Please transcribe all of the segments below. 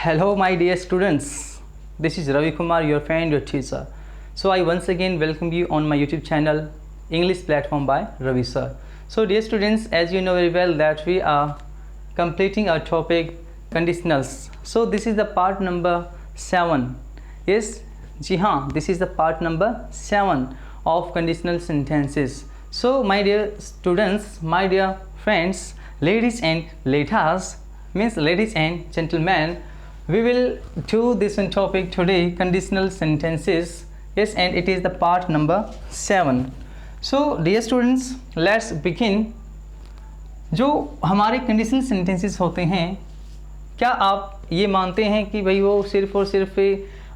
Hello, my dear students. This is Ravi Kumar, your friend, your teacher. So I once again welcome you on my YouTube channel, English platform by Ravi sir. So dear students, as you know very well that we are completing our topic conditionals. So this is the part number 7. Yes, जी हाँ, this is the part number 7 of conditional sentences. So my dear students, my dear friends, ladies and ladies, means ladies and gentlemen, we will do this one topic today, conditional sentences. Yes, and it is the part number 7. So dear students, let's begin. जो हमारे conditional sentences होते हैं, क्या आप ये मानते हैं कि भाई वो सिर्फ़ और सिर्फ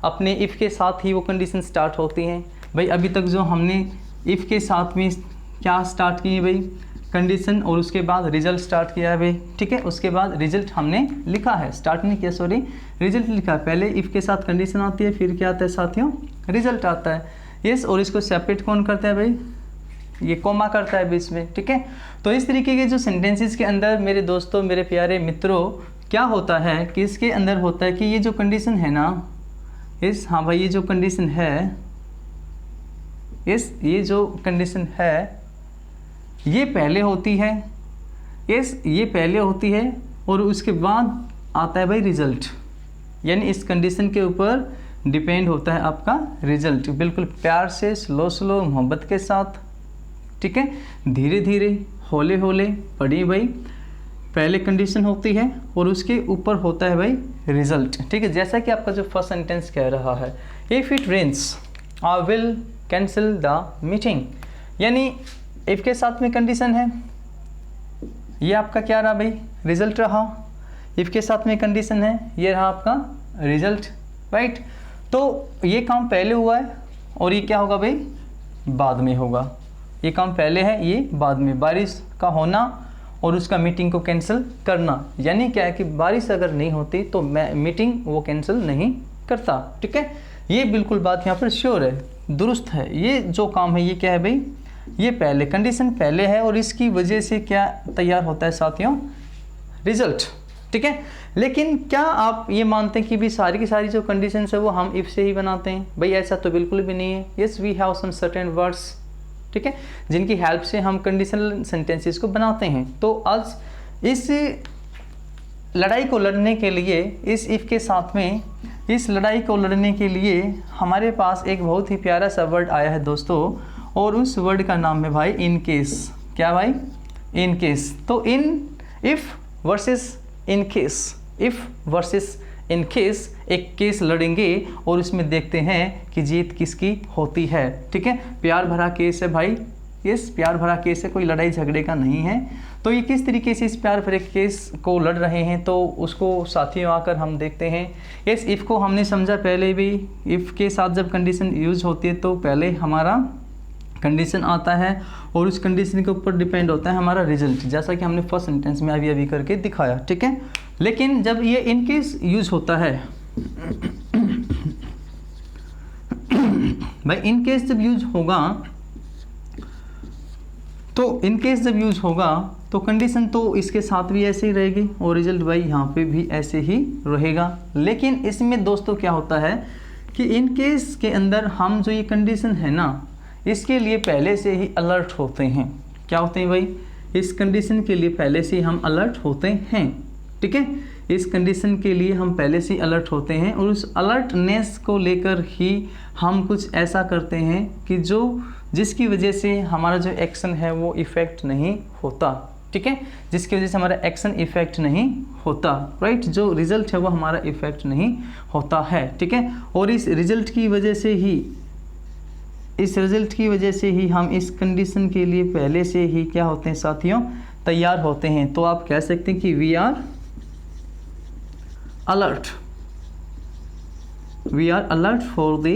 अपने इफ़ के साथ ही वो कंडीशन स्टार्ट होती हैं? भाई अभी तक जो हमने इफ़ के साथ में क्या स्टार्ट किए भाई, कंडीशन, और उसके बाद रिजल्ट स्टार्ट किया है भाई, ठीक है। उसके बाद रिजल्ट हमने लिखा है, स्टार्ट नहीं किया, सॉरी, रिजल्ट लिखा है। पहले इफ़ के साथ कंडीशन आती है, फिर क्या आता है साथियों, रिजल्ट आता है। यस, और इसको सेपरेट कौन करता है भाई, ये कॉमा करता है बीच में, ठीक है। तो इस तरीके के जो सेंटेंसेस के अंदर मेरे दोस्तों, मेरे प्यारे मित्रों, क्या होता है कि इसके अंदर होता है कि ये जो कंडीशन है ना, इस, हाँ भाई, ये जो कंडीशन है, इस, ये जो कंडीशन है, ये पहले होती है, यस, ये पहले होती है, और उसके बाद आता है भाई रिजल्ट। यानी इस कंडीशन के ऊपर डिपेंड होता है आपका रिजल्ट, बिल्कुल प्यार से, स्लो स्लो, मोहब्बत के साथ, ठीक है, धीरे धीरे, हौले हौले पढ़िए भाई। पहले कंडीशन होती है और उसके ऊपर होता है भाई रिजल्ट, ठीक है। जैसा कि आपका जो फर्स्ट सेंटेंस कह रहा है, if it rains I will cancel the meeting, यानी इफ़ के साथ में कंडीशन है, ये आपका क्या रहा भाई, रिजल्ट रहा। इफ़ के साथ में कंडीशन है, ये रहा आपका रिजल्ट, राइट। तो ये काम पहले हुआ है और ये क्या होगा भाई, बाद में होगा। ये काम पहले है, ये बाद में, बारिश का होना और उसका मीटिंग को कैंसिल करना। यानी क्या है कि बारिश अगर नहीं होती तो मैं मीटिंग वो कैंसिल नहीं करता, ठीक है। ये बिल्कुल बात यहाँ पर श्योर है, दुरुस्त है। ये जो काम है ये क्या है भाई, ये पहले, कंडीशन पहले है और इसकी वजह से क्या तैयार होता है साथियों, रिजल्ट, ठीक है। लेकिन क्या आप ये मानते हैं कि भी सारी की सारी जो कंडीशंस है वो हम इफ़ से ही बनाते हैं? भाई ऐसा तो बिल्कुल भी नहीं है। Yes, we have some certain words, ठीक है, जिनकी हेल्प से हम कंडीशनल सेंटेंसेस को बनाते हैं। तो आज इस लड़ाई को लड़ने के लिए, इस इफ़ के साथ में इस लड़ाई को लड़ने के लिए हमारे पास एक बहुत ही प्यारा सा वर्ड आया है दोस्तों, और उस वर्ड का नाम है भाई इन केस। क्या भाई, इन केस। तो in, if versus in case, if versus in case, एक केस लड़ेंगे और उसमें देखते हैं कि जीत किसकी होती है, ठीक है। प्यार भरा केस है भाई, यस, प्यार भरा केस है, कोई लड़ाई झगड़े का नहीं है। तो ये किस तरीके से इस प्यार भरे केस को लड़ रहे हैं, तो उसको साथियों आकर हम देखते हैं। यस, इफ़ को हमने समझा पहले भी, इफ़ के साथ जब कंडीशन यूज होती है तो पहले हमारा कंडीशन आता है और उस कंडीशन के ऊपर डिपेंड होता है हमारा रिजल्ट, जैसा कि हमने फर्स्ट सेंटेंस में अभी अभी करके दिखाया, ठीक है। लेकिन जब ये इन केस यूज होता है भाई, इन केस जब यूज होगा, तो इन केस जब यूज होगा तो कंडीशन तो इसके साथ भी ऐसे ही रहेगी और रिजल्ट भाई यहाँ पे भी ऐसे ही रहेगा। लेकिन इसमें दोस्तों क्या होता है कि इन केस के अंदर हम जो ये कंडीशन है ना, इसके लिए पहले से ही अलर्ट होते हैं। क्या होते हैं भाई, इस कंडीशन के लिए पहले से ही हम अलर्ट होते हैं, ठीक है। इस कंडीशन के लिए हम पहले से ही अलर्ट होते हैं और उस अलर्टनेस को लेकर ही हम कुछ ऐसा करते हैं कि जिसकी वजह से हमारा जो एक्शन है वो इफ़ेक्ट नहीं होता, ठीक है, जिसकी वजह से हमारा एक्शन इफ़ेक्ट नहीं होता, राइट। जो रिज़ल्ट है वो हमारा इफ़ेक्ट नहीं होता है, ठीक है। और इस रिज़ल्ट की वजह से ही हम इस कंडीशन के लिए पहले से ही क्या होते हैं साथियों, तैयार होते हैं। तो आप कह सकते हैं कि we are alert, we are alert for the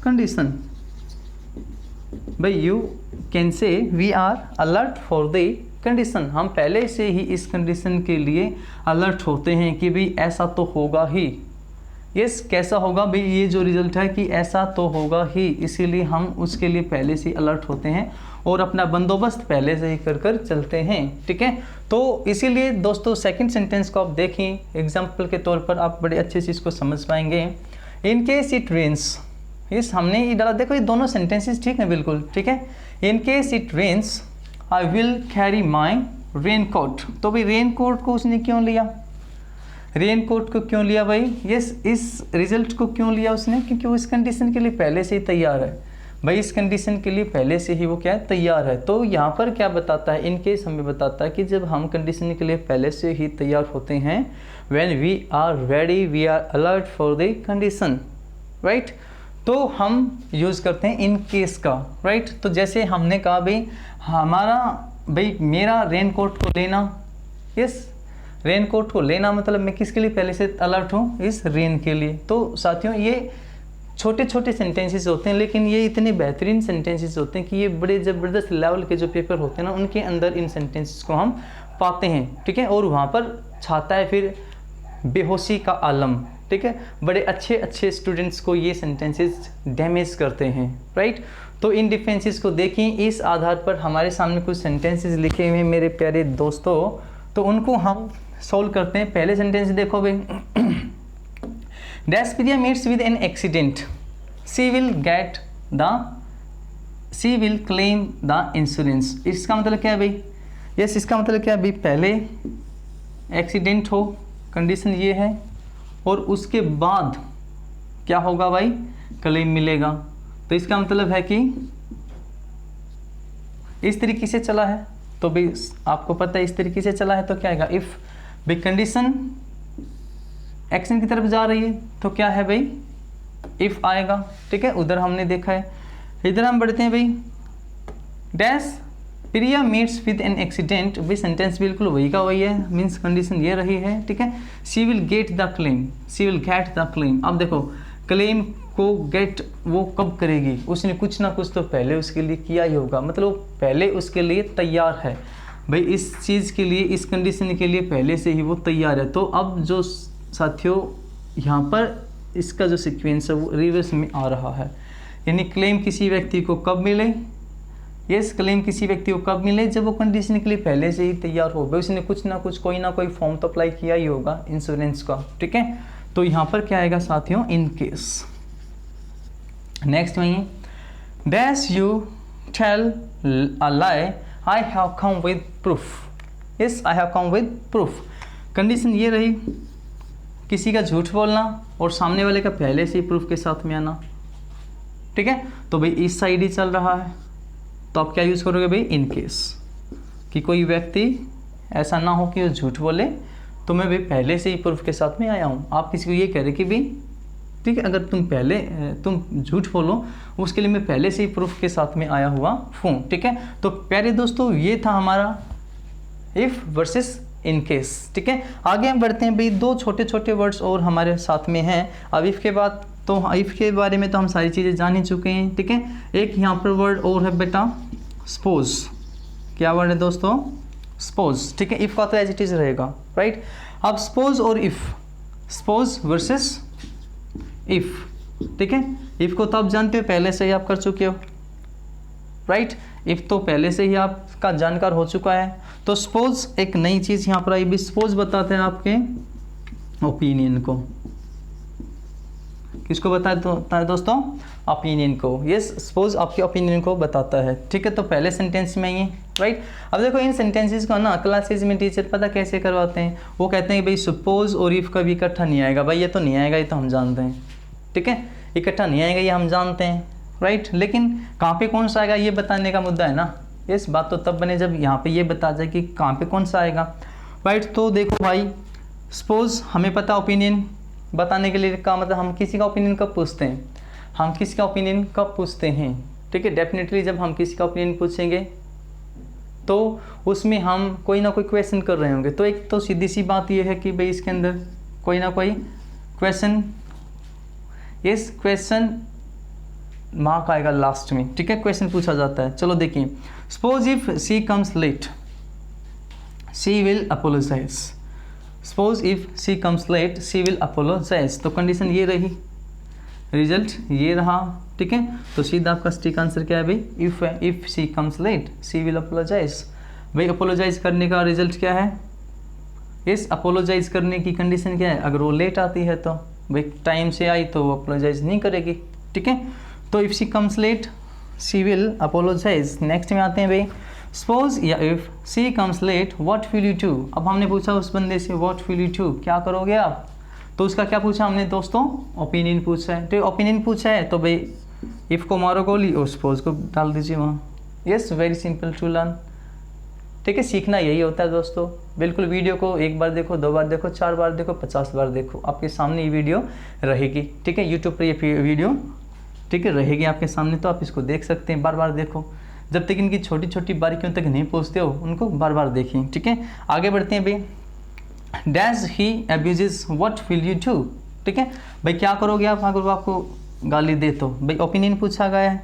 condition. भाई you can say we are alert for the condition, हम पहले से ही इस कंडीशन के लिए अलर्ट होते हैं कि भाई ऐसा तो होगा ही। यस, कैसा होगा भाई, ये जो रिजल्ट है कि ऐसा तो होगा ही, इसीलिए हम उसके लिए पहले से अलर्ट होते हैं और अपना बंदोबस्त पहले से ही कर कर चलते हैं। ठीक है, तो इसीलिए दोस्तों सेकंड सेंटेंस को आप देखें एग्जाम्पल के तौर पर, आप बड़े अच्छे से इसको समझ पाएंगे। इन केस इट रेन्स, इस हमने ये डाला, देखो ये दोनों सेंटेंसेस ठीक है बिल्कुल। ठीक है, in case it rains I will carry my rain coat. तो भाई रेन कोट को उसने क्यों लिया, रेन कोट को क्यों लिया भाई, इस रिजल्ट को क्यों लिया उसने, क्योंकि वो इस कंडीशन के लिए पहले से ही तैयार है भाई, इस कंडीशन के लिए पहले से ही वो क्या है, तैयार है। तो यहाँ पर क्या बताता है, इन केस हमें बताता है कि जब हम कंडीशन के लिए पहले से ही तैयार होते हैं, when we are ready we are alert for the condition, right, तो हम यूज़ करते हैं इन केस का, राइट। तो जैसे हमने कहा भाई मेरा रेन कोट को लेना, यस, रेन कोट को लेना मतलब मैं किसके लिए पहले से अलर्ट हूँ, इस रेन के लिए। तो साथियों ये छोटे छोटे सेंटेंसेस होते हैं, लेकिन ये इतने बेहतरीन सेंटेंसेस होते हैं कि ये बड़े ज़बरदस्त लेवल के जो पेपर होते हैं ना, उनके अंदर इन सेंटेंसेस को हम पाते हैं। ठीक है, और वहाँ पर छाता है फिर बेहोशी का आलम। ठीक है, बड़े अच्छे अच्छे स्टूडेंट्स को ये सेंटेंसेस डैमेज करते हैं, राइट। तो इन डिफरेंसेस को देखें, इस आधार पर हमारे सामने कुछ सेंटेंसेस लिखे हुए हैं मेरे प्यारे दोस्तों, तो उनको हम सोल्व करते हैं। पहले सेंटेंस देखो भाई, Dasperia meets with an accident. She will claim the insurance. इसका मतलब क्या है भाई, यस, इसका मतलब क्या है भाई, पहले एक्सीडेंट हो, कंडीशन ये है, और उसके बाद क्या होगा भाई, क्लेम मिलेगा। तो इसका मतलब है कि इस तरीके से चला है, तो भाई आपको पता है इस तरीके से चला है, तो क्या आएगा, इफ़ भाई कंडीशन एक्शन की तरफ जा रही है तो क्या है भाई, इफ़ आएगा। ठीक है, उधर हमने देखा है, इधर हम बढ़ते हैं भाई, dash Priya meets with an accident, भाई सेंटेंस बिल्कुल वही का वही है, मीन्स कंडीशन ये रही है। ठीक है, she will get the claim, she will get the claim. अब देखो क्लेम को गेट वो कब करेगी, उसने कुछ ना कुछ तो पहले उसके लिए किया ही होगा, मतलब वो पहले उसके लिए तैयार है भाई, इस चीज़ के लिए, इस कंडीशन के लिए पहले से ही वो तैयार है। तो अब जो साथियों यहाँ पर इसका जो सीक्वेंस है वो रिवर्स में आ रहा है, यानी क्लेम किसी व्यक्ति को कब मिले, यस, क्लेम किसी व्यक्ति को कब मिले, जब वो कंडीशन के लिए पहले से ही तैयार हो भाई, उसने कुछ ना कुछ कोई ना कोई फॉर्म तो अप्लाई किया ही होगा इंश्योरेंस का। ठीक है, तो यहाँ पर क्या आएगा साथियों, इन केस। नेक्स्ट में dash you tell a lie I have come with proof, yes, I have come with proof. Condition ये रही, किसी का झूठ बोलना और सामने वाले का पहले से ही प्रूफ के साथ में आना। ठीक है, तो भाई इस साइड ही चल रहा है, तो आप क्या यूज़ करोगे भाई, इन केस, कि कोई व्यक्ति ऐसा ना हो कि वो झूठ बोले, तो मैं भाई पहले से ही प्रूफ के साथ में आया हूँ। आप किसी को ये कह रहे कि भाई ठीक है, अगर तुम झूठ बोलो उसके लिए मैं पहले से ही प्रूफ के साथ में आया हुआ हूँ। ठीक है, तो प्यारे दोस्तों ये था हमारा इफ़ वर्सेस इन केस। ठीक है, आगे हम बढ़ते हैं भाई, दो छोटे छोटे वर्ड्स और हमारे साथ में हैं। अब इफ़ के बाद तो इफ़ के बारे में तो हम सारी चीज़ें जान ही चुके हैं। ठीक है, एक यहाँ पर वर्ड और है बेटा, सपोज। क्या वर्ड है दोस्तों, सपोज। ठीक है, इफ़ का तो एज इट इज़ रहेगा, राइट। अब सपोज और इफ़, सपोज वर्सेस इफ़। ठीक है, इफ़ को तो आप जानते हो, पहले से ही आप कर चुके हो, राइट। इफ़ तो पहले से ही आपका जानकार हो चुका है। तो सपोज एक नई चीज़ यहाँ पर आई भी, सपोज बताते हैं आपके ओपिनियन को, किसको बताता है दोस्तों, ओपिनियन को। यस, सपोज आपके ओपिनियन को बताता है। ठीक है, तो पहले सेंटेंस में ही, राइट। अब देखो इन सेंटेंसेस को ना क्लासेज में टीचर पता कैसे करवाते हैं, वो कहते हैं कि भाई सपोज और इफ़ कभी इकट्ठा नहीं आएगा। भाई ये तो नहीं आएगा, ये तो हम जानते हैं। ठीक है, इकट्ठा नहीं आएगा, ये हम जानते हैं, राइट। लेकिन कहाँ पे कौन सा आएगा ये बताने का मुद्दा है ना। इस बात तो तब बने जब यहाँ पे ये बता जाए कि कहाँ पे कौन सा आएगा, राइट। तो देखो भाई, सपोज हमें पता ओपिनियन बताने के लिए का मतलब, हम किसी का ओपिनियन कब पूछते हैं, हम किसी का ओपिनियन कब पूछते हैं। ठीक है, डेफिनेटली जब हम किसी का ओपिनियन पूछेंगे तो उसमें हम कोई ना कोई क्वेश्चन कर रहे होंगे। तो एक तो सीधी सी बात ये है कि भाई इसके अंदर कोई ना कोई क्वेश्चन, यस, क्वेश्चन मार्क आएगा लास्ट में। ठीक है, क्वेश्चन पूछा जाता है। चलो देखिए, suppose if she comes late she will apologize. Suppose if she comes late she will apologize, तो कंडीशन ये रही, रिजल्ट ये रहा, ठीक है। तो सीधा आपका सटीक आंसर क्या है भाई, इफ़ है, if she comes late she will apologize. भाई अपोलोजाइज करने का रिजल्ट क्या है, इस अपोलोजाइज करने की कंडीशन क्या है, अगर वो लेट आती है तो भाई टाइम से आई तो वो अपोलोजाइज नहीं करेगी, ठीक है। तो if she comes late she will apologize. Next में आते हैं भाई, सपोज या if she comes late what will you do. अब हमने पूछा उस बंदे से व्हाट विल यू डू, क्या करोगे आप, तो उसका क्या पूछा हमने दोस्तों, ओपिनियन पूछा है। तो ओपिनियन पूछा है तो भाई इफ़ को मारो गोली और सपोज को डाल दीजिए वहाँ। Yes, very simple to learn, ठीक है। सीखना यही होता है दोस्तों। बिल्कुल वीडियो को एक बार देखो, 2 बार देखो, 4 बार देखो, 50 बार देखो, आपके सामने ये वीडियो रहेगी, ठीक है। यूट्यूब पर ये वीडियो, ठीक है, रहेगी आपके सामने, तो आप इसको देख सकते हैं, बार बार देखो। जब तक इनकी छोटी छोटी बारीकियों तक नहीं पहुँचते हो उनको बार बार देखिए, ठीक है। आगे बढ़ते हैं भाई, dash he abuses what will you do, ठीक है। भाई क्या करोगे आप अगर वो आपको गाली दे तो, भाई ओपिनियन पूछा गया है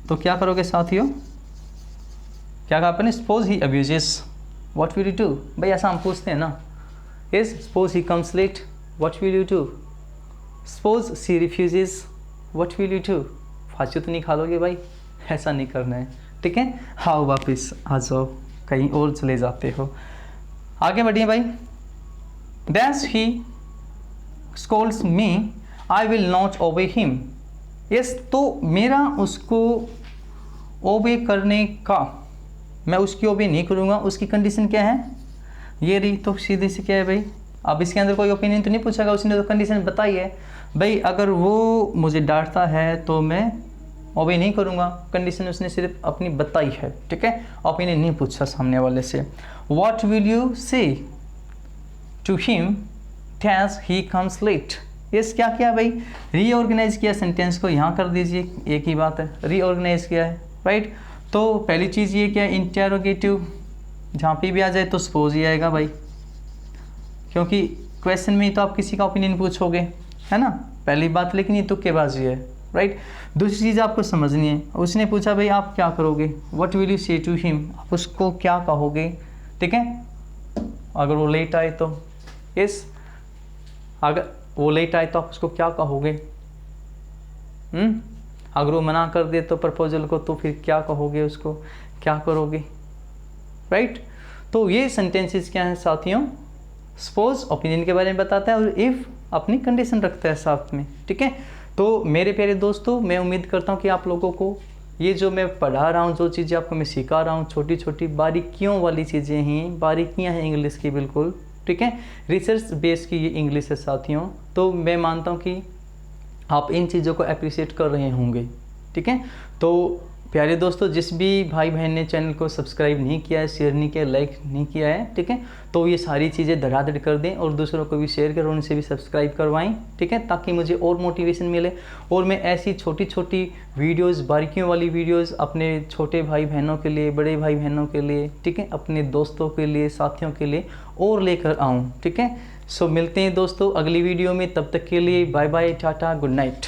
तो क्या करोगे साथियों, क्या कहा आपने, suppose he abuses what will you do. भाई ऐसा हम पूछते हैं ना, yes, suppose he comes late what will you do, suppose she refuses what will you do. फांसी तो नहीं खा लोगे भाई, ऐसा नहीं करना है, ठीक है। हाँ वापस आ जाओ, कहीं और चले जाते हो। आगे बढ़िए भाई, dash he Scholz me I will not obey him. Yes, तो मेरा उसको ओबे करने का, मैं उसकी ओबे नहीं करूँगा, उसकी कंडीशन क्या है, ये रही। तो सीधे से क्या है भाई, अब इसके अंदर कोई ओपिनियन तो नहीं पूछागा, उसने तो कंडीशन बताई है भाई, अगर वो मुझे डांटता है तो मैं ओबे नहीं करूँगा, कंडीशन उसने सिर्फ अपनी बताई है, ठीक है। ओपिनियन नहीं पूछा सामने वाले से। What will you say to him dash he comes late. Yes, क्या किया भाई, रीऑर्गेनाइज किया सेंटेंस को, यहाँ कर दीजिए, एक ही बात है, रीऑर्गेनाइज किया है, राइट। तो पहली चीज़ ये क्या, इंटेरोगेटिव जहाँ पे भी आ जाए तो सपोज ही आएगा भाई, क्योंकि क्वेश्चन में ही तो आप किसी का ओपिनियन पूछोगे, है ना, पहली बात। लेकिन ये तुक्केबाजी है, राइट। दूसरी चीज़ आपको समझनी है, उसने पूछा भाई आप क्या करोगे, what will you say to him, आप उसको क्या कहोगे, ठीक है, अगर वो लेट आए तो। यस, अगर वो लेट आए तो आप उसको क्या कहोगे, अगर वो मना कर दे तो प्रपोजल को, तो फिर क्या कहोगे, उसको क्या करोगे, राइट। तो ये सेंटेंसेस क्या हैं साथियों, सपोज ओपिनियन के बारे में बताता है और इफ़ अपनी कंडीशन रखता है साथ में, ठीक है। तो मेरे प्यारे दोस्तों, मैं उम्मीद करता हूँ कि आप लोगों को ये जो मैं पढ़ा रहा हूँ, जो चीज़ें आपको मैं सिखा रहा हूँ, छोटी छोटी बारीकियों वाली चीज़ें हैं, बारीकियाँ हैं इंग्लिश की, बिल्कुल, ठीक है। रिसर्च बेस की ये इंग्लिश है साथियों। तो मैं मानता हूँ कि आप इन चीज़ों को अप्रिशिएट कर रहे होंगे, ठीक है। तो प्यारे दोस्तों, जिस भी भाई बहन ने चैनल को सब्सक्राइब नहीं किया है, शेयर नहीं किया, लाइक नहीं किया है, ठीक है, तो ये सारी चीज़ें धड़ाधड़ कर दें और दूसरों को भी शेयर करें, उनसे भी सब्सक्राइब करवाएं, ठीक है, ताकि मुझे और मोटिवेशन मिले और मैं ऐसी छोटी छोटी वीडियोस, बारीकियों वाली वीडियोस अपने छोटे भाई बहनों के लिए, बड़े भाई बहनों के लिए, ठीक है, अपने दोस्तों के लिए, साथियों के लिए और लेकर आऊँ, ठीक है। सो मिलते हैं दोस्तों अगली वीडियो में, तब तक के लिए bye bye, tata, good night.